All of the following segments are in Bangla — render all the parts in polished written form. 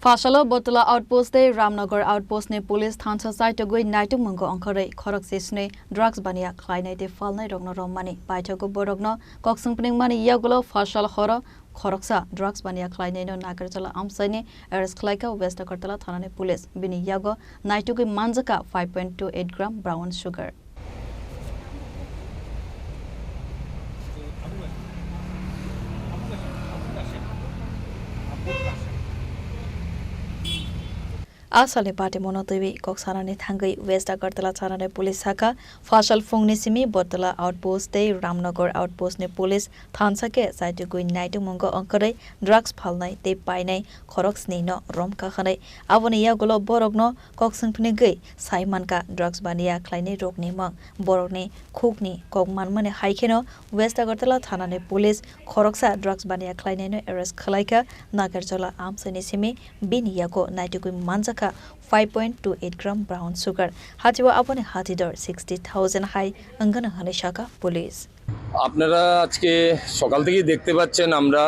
Fashala Botala outpost de Ramnagar outpost ne police thansa site to go night mungo onkare khorok sesne drugs bania khlainai de falnai rogno romani paithago borogno koksungpning mani yagulo Fashala khoro khoroksa drugs bania khlainai no nagarjala amsaini arrest khlaika west kartala thanane police bini yago night to go manjaka 5.28 gram brown sugar Asale party monotivi koksana ne thangai west agartala chanane police saka fashal phongni simi botala outpost de Ramnagar outpost ne police thansa ke site goi night mungo onkare drugs phalnai te painai khoroks nei no rom ka khanai aboni yagulo borogno koksungpni gei saiman ka drugs bania khlainai rokni mang borogni khukni kokman mane haikeno west agartala thanane police khoroksa drugs bania khlainai no arrest khalaika nagarjala amsani simi bin yago night goi manjaka 5.28 gram brown sugar হাতিও আপনি হাতিদর 60,000 হাই অঙ্গন হানে শাখা পুলিশ আপনারা আজকে সকাল থেকেই দেখতে পাচ্ছেন আমরা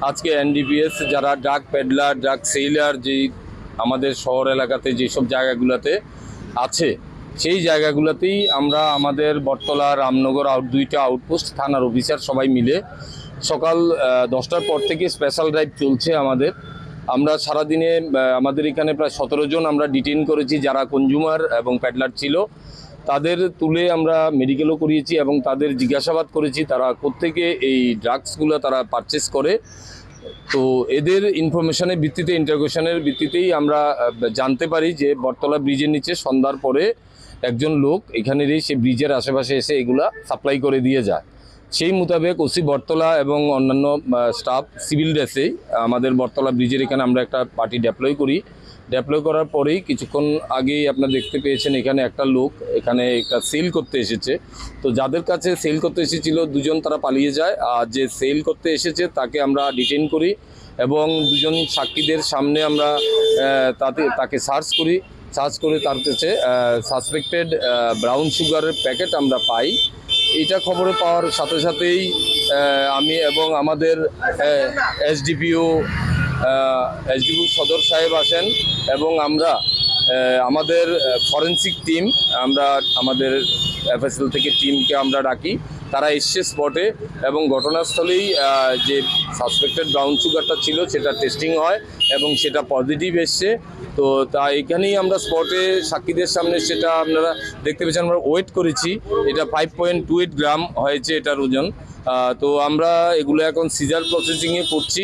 আজকে এনডিপিএস যারা ড্রাগ পেডলার ড্রাগ সেলার যে আমাদের শহর এলাকাতে যে সব জায়গাগুলোতে আছে সেই জায়গাগুলোতেই আমরা আমাদের বটতলা রামনগর দুইটা আউটপোস্ট থানার অফিসার সবাই মিলে সকাল 10টার পর থেকে স্পেশাল ড্রাইভ চলছে আমাদের আমরা সারা দিনে আমাদের এখানে প্রায় 17 জন আমরা ডিটেইন করেছি যারা কনজিউমার এবং প্যাডলার ছিল তাদের তুলে আমরা মেডিকেলও করিয়েছি এবং তাদের জিজ্ঞাসাবাদ করেছি তারা কোত্থেকে এই ড্রাগসগুলো তারা পারচেজ করে তো এদের ইনফরমেশনের ভিত্তিতে ইন্টারোগেশনের ভিত্তিতেই আমরা জানতে পারি যে বটতলা ব্রিজের নিচে সন্ধ্যার পরে একজন লোক এখানেরই সে ব্রিজের আশেপাশে এসে এগুলা সাপ্লাই করে দিয়ে যায় সেই মোতাবেক ওসি বটতলা এবং অন্যান্য স্টাফ সিভিল ড্রেসে আমাদের বটতলা ব্রিজের এখানে আমরা একটা পার্টি ডেপ্লয় করি ডেপ্লয় করার পরেই কিছুক্ষণ আগেই আপনারা দেখতে পেয়েছেন এখানে একটা লোক এখানে একটা সেল করতে এসেছে তো যাদের কাছে সেল করতে এসেছিল দুজন তারা পালিয়ে যায় আর যে সেল করতে এসেছে তাকে আমরা ডিটেইন করি এবং দুজন সাক্ষীদের সামনে আমরা তাকে সার্চ করে তার কাছে সাসপেক্টেড ব্রাউন সুগারের প্যাকেট আমরা পাই এটা খবরে পাওয়ার সাথে সাথেই আমি এবং আমাদের এসডিপিও সদর সাহেব আসেন এবং আমরা আমাদের ফরেনসিক টিম আমরা আমাদের এফএসএল থেকে টিমকে আমরা ডাকি তারা এসছে স্পটে এবং ঘটনাস্থলেই যে সাসপেক্টেড ব্রাউন সুগারটা ছিল সেটা টেস্টিং হয় এবং সেটা পজিটিভ এসছে তো তা এখানেই আমরা স্পটে সাক্ষীদের সামনে সেটা আপনারা দেখতে পেয়েছেন আমরা ওয়েট করেছি এটা 5.28 গ্রাম হয়েছে এটার ওজন তো আমরা এগুলো এখন সিজার প্রসেসিংয়ে করছি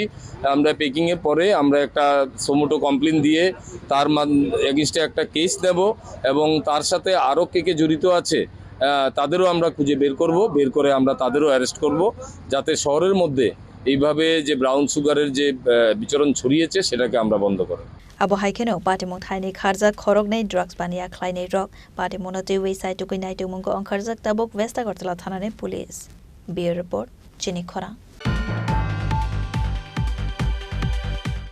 আমরা পেকিংয়ের পরে আমরা একটা সোমোটো কমপ্লেন দিয়ে তার এগেইনস্টে একটা কেস দেব এবং তার সাথে আরও কে জড়িত আছে তাদেরও আমরা খুঁজে বের করে আমরা তাদেরও অ্যারেস্ট করব যাতে শহরের মধ্যে এইভাবে যে ব্রাউন সুগারের যে বিচরণ ছড়িয়েছে সেটাকে আমরা বন্ধ করব Abo haikeno patimong thaini kharjak khorok nei drugs bania khlainai rok patimono te website to kai nai to mungo onkharjak tabok west agartala thanane police. Bureau report Chini Khora.